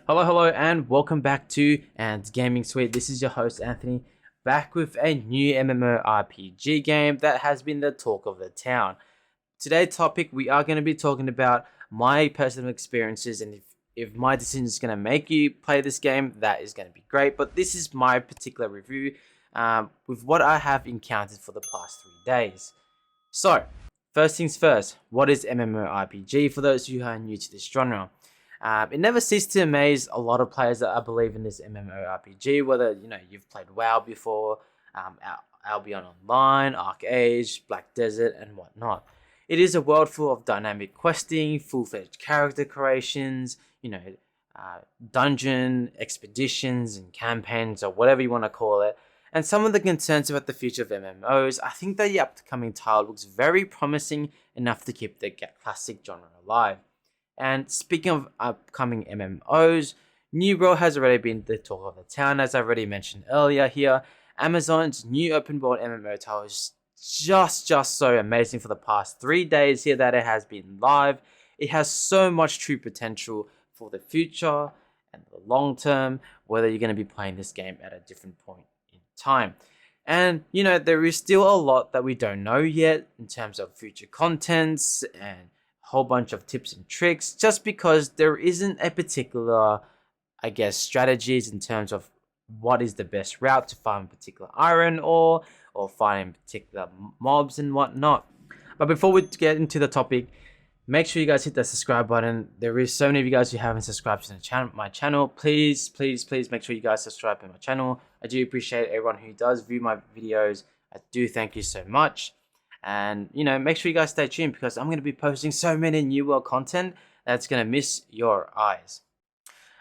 Hello, and welcome back to And Gaming Suite. This is your host Anthony, back with a new MMORPG game that has been the talk of the town. Today's topic, we are going to be talking about my personal experiences, and if my decision is going to make you play this game, that is going to be great. But this is my particular review with what I have encountered for the past 3 days. So, first things first, what is MMORPG for those of you who are new to this genre? It never ceases to amaze a lot of players that I believe in this MMORPG, whether you've played WoW before, Albion Online, Arc Age, Black Desert, and whatnot. It is a world full of dynamic questing, full-fledged character creations, dungeon expeditions and campaigns, or whatever you want to call it. And some of the concerns about the future of MMOs, I think that the upcoming title looks very promising enough to keep the classic genre alive. And speaking of upcoming MMOs, New World has already been the talk of the town, as I already mentioned earlier here. Amazon's new open world MMO title is just so amazing for the past 3 days here that it has been live. It has so much true potential for the future and the long term, whether you're going to be playing this game at a different point in time. And, there is still a lot that we don't know yet in terms of future contents and whole bunch of tips and tricks, just because there isn't a particular, strategies in terms of what is the best route to find particular iron ore or finding particular mobs and whatnot. But before we get into the topic, make sure you guys hit that subscribe button. There is so many of you guys who haven't subscribed to my channel. Please make sure you guys subscribe to my channel. I do appreciate everyone who does view my videos. I do thank you so much. And, make sure you guys stay tuned, because I'm going to be posting so many new world content that's going to miss your eyes.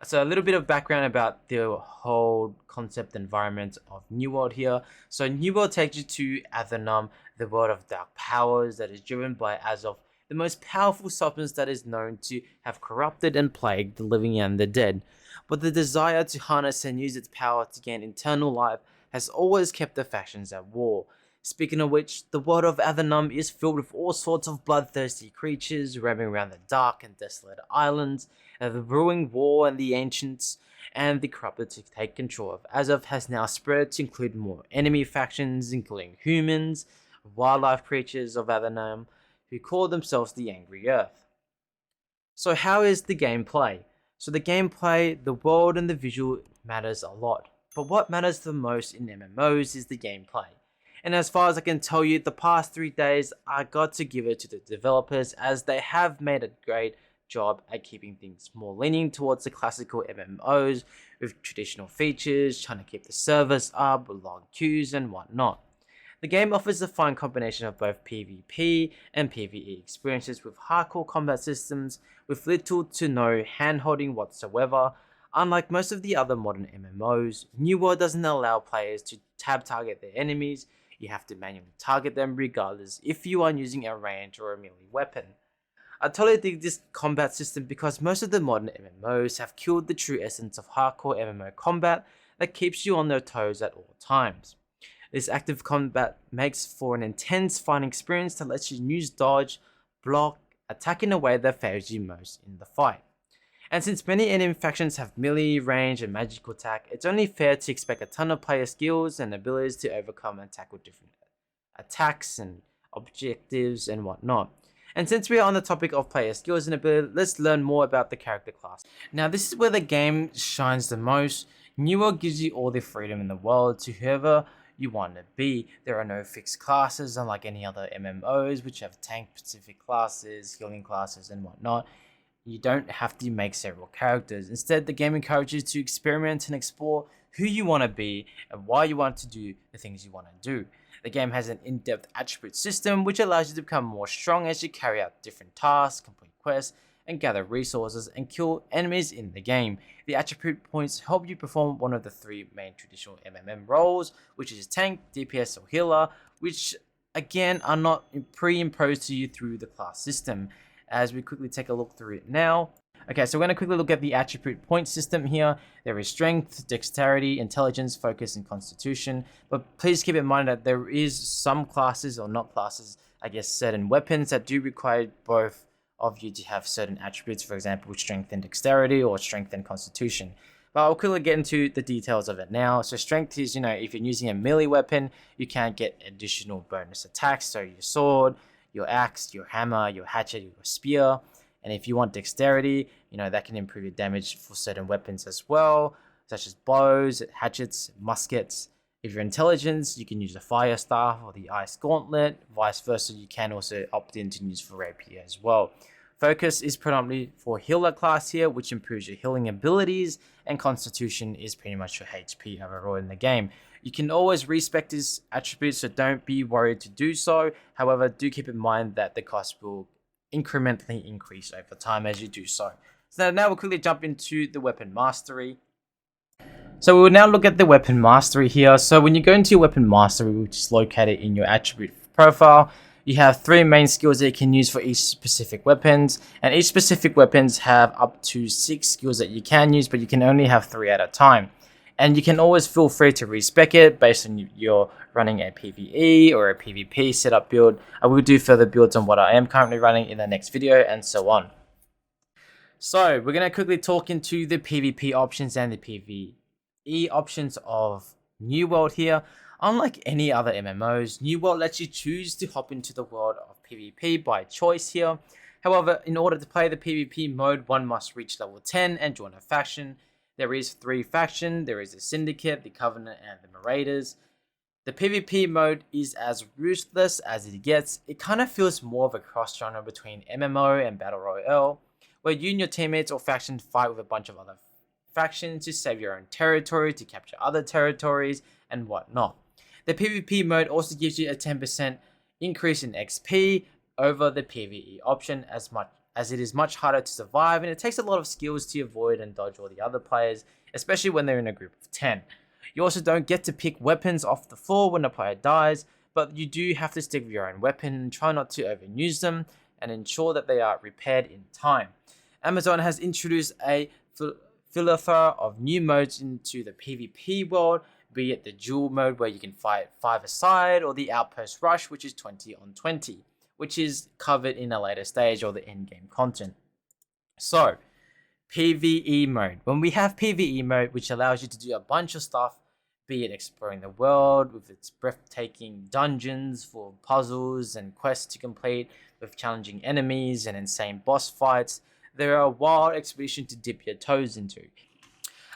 So a little bit of background about the whole concept environment of New World here. So New World takes you to Adhanum, the world of dark powers that is driven by Azov, the most powerful substance that is known to have corrupted and plagued the living and the dead. But the desire to harness and use its power to gain eternal life has always kept the factions at war. Speaking of which, the world of Adhanum is filled with all sorts of bloodthirsty creatures roaming around the dark and desolate islands, and the brewing war and the ancients and the corrupted to take control of Azov has now spread to include more enemy factions, including humans, wildlife creatures of Adhanum, who call themselves the Angry Earth. So how is the gameplay? So the gameplay, the world and the visual matters a lot, but what matters the most in MMOs is the gameplay. And as far as I can tell you, the past 3 days, I got to give it to the developers, as they have made a great job at keeping things more leaning towards the classical MMOs with traditional features, trying to keep the servers up with long queues and whatnot. The game offers a fine combination of both PvP and PvE experiences with hardcore combat systems with little to no hand-holding whatsoever. Unlike most of the other modern MMOs, New World doesn't allow players to tab target their enemies. You have to manually target them regardless if you are using a range or a melee weapon. I totally dig this combat system, because most of the modern MMOs have killed the true essence of hardcore MMO combat that keeps you on their toes at all times. This active combat makes for an intense fighting experience that lets you use dodge, block, attack in a way that favors you most in the fight. And since many enemy factions have melee, range, and magical attack, it's only fair to expect a ton of player skills and abilities to overcome and tackle different attacks and objectives and whatnot. And since we are on the topic of player skills and ability, let's learn more about the character class. Now, this is where the game shines the most. New World gives you all the freedom in the world to whoever you want to be. There are no fixed classes, unlike any other MMOs, which have tank-specific classes, healing classes, and whatnot. You don't have to make several characters. Instead, the game encourages you to experiment and explore who you want to be and why you want to do the things you want to do. The game has an in-depth attribute system, which allows you to become more strong as you carry out different tasks, complete quests, and gather resources and kill enemies in the game. The attribute points help you perform one of the 3 main traditional MMM roles, which is tank, DPS, or healer, which again are not pre-imposed to you through the class system. As we quickly take a look through it now. Okay, so we're going to quickly look at the attribute point system here. There is strength, dexterity, intelligence, focus, and constitution. But please keep in mind that there is some classes, or not classes, certain weapons that do require both of you to have certain attributes, for example, strength and dexterity or strength and constitution. But I'll quickly get into the details of it now. So strength is, if you're using a melee weapon, you can get additional bonus attacks. So your sword, your axe, your hammer, your hatchet, your spear. And if you want dexterity, that can improve your damage for certain weapons as well, such as bows, hatchets, muskets. If you're intelligence, you can use the fire staff or the ice gauntlet. Vice versa, you can also opt in to use for rapier as well. Focus is predominantly for healer class here, which improves your healing abilities, and constitution is pretty much your HP overall in the game. You can always respec this attribute, so don't be worried to do so. However, do keep in mind that the cost will incrementally increase over time as you do so. So now we'll quickly jump into the weapon mastery. So we will now look at the weapon mastery here. So when you go into your weapon mastery, which is located in your attribute profile, you have 3 main skills that you can use for each specific weapons, and each specific weapons have up to 6 skills that you can use, but you can only have 3 at a time. And you can always feel free to respec it based on you're running a PvE or a PvP setup build. I will do further builds on what I am currently running in the next video and so on. So we're going to quickly talk into the PvP options and the PvE options of New World here. Unlike any other MMOs, New World lets you choose to hop into the world of PvP by choice here. However, in order to play the PvP mode, one must reach level 10 and join a faction. There is 3 factions. There is the Syndicate, the Covenant, and the Marauders. The PvP mode is as ruthless as it gets. It kind of feels more of a cross-genre between MMO and Battle Royale, where you and your teammates or faction fight with a bunch of other factions to save your own territory, to capture other territories, and whatnot. The PvP mode also gives you a 10% increase in XP over the PvE option, as it is much harder to survive, and it takes a lot of skills to avoid and dodge all the other players, especially when they're in a group of 10. You also don't get to pick weapons off the floor when a player dies, but you do have to stick with your own weapon and try not to overuse them and ensure that they are repaired in time. Amazon has introduced a plethora of new modes into the PvP world, be it the duel mode where you can fight 5 aside, or the outpost rush, which is 20 on 20, which is covered in a later stage or the end game content. So, PvE mode. When we have PvE mode, which allows you to do a bunch of stuff, be it exploring the world with its breathtaking dungeons for puzzles and quests to complete, with challenging enemies and insane boss fights, there are a wild expedition to dip your toes into.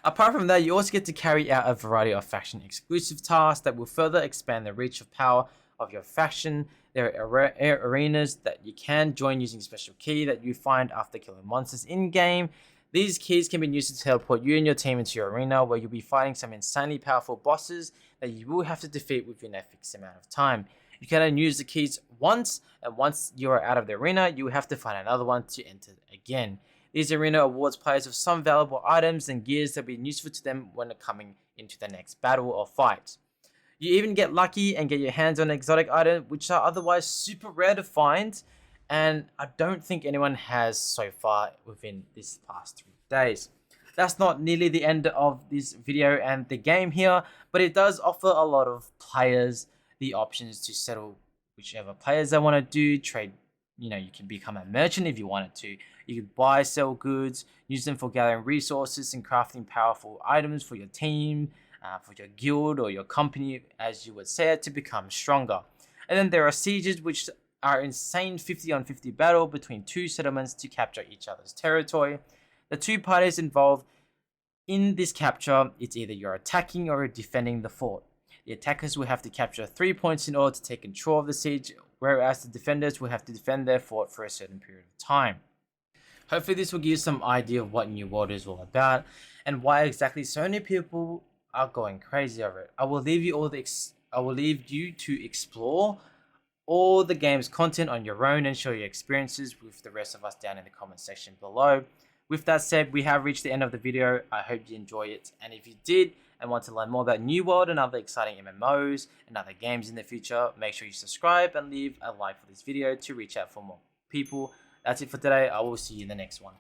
Apart from that, you also get to carry out a variety of faction exclusive tasks that will further expand the reach of power of your faction. There are arenas that you can join using special key that you find after killing monsters in-game. These keys can be used to teleport you and your team into your arena, where you'll be fighting some insanely powerful bosses that you will have to defeat within a fixed amount of time. You can only use the keys once, and once you are out of the arena, you will have to find another one to enter again. These arena awards players with some valuable items and gears that will be useful to them when coming into the next battle or fight. You even get lucky and get your hands on exotic items, which are otherwise super rare to find, and I don't think anyone has so far within this past 3 days. That's not nearly the end of this video and the game here, but it does offer a lot of players the options to settle whichever players they want to do, trade. You can become a merchant if you wanted to. You could buy, sell goods, use them for gathering resources and crafting powerful items for your team, for your guild or your company, as you would say it, to become stronger. And then there are sieges, which are insane 50 on 50 battle between 2 settlements to capture each other's territory. The 2 parties involved in this capture, it's either you're attacking or defending the fort. The attackers will have to capture 3 points in order to take control of the siege, whereas the defenders will have to defend their fort for a certain period of time. Hopefully this will give you some idea of what New World is all about and why exactly so many people are going crazy over it. I will leave you to explore all the game's content on your own and share your experiences with the rest of us down in the comment section below. With that said, we have reached the end of the video. I hope you enjoy it, and if you did and want to learn more about New World and other exciting MMOs and other games in the future, make sure you subscribe and leave a like for this video to reach out for more people. That's it for today. I will see you in the next one.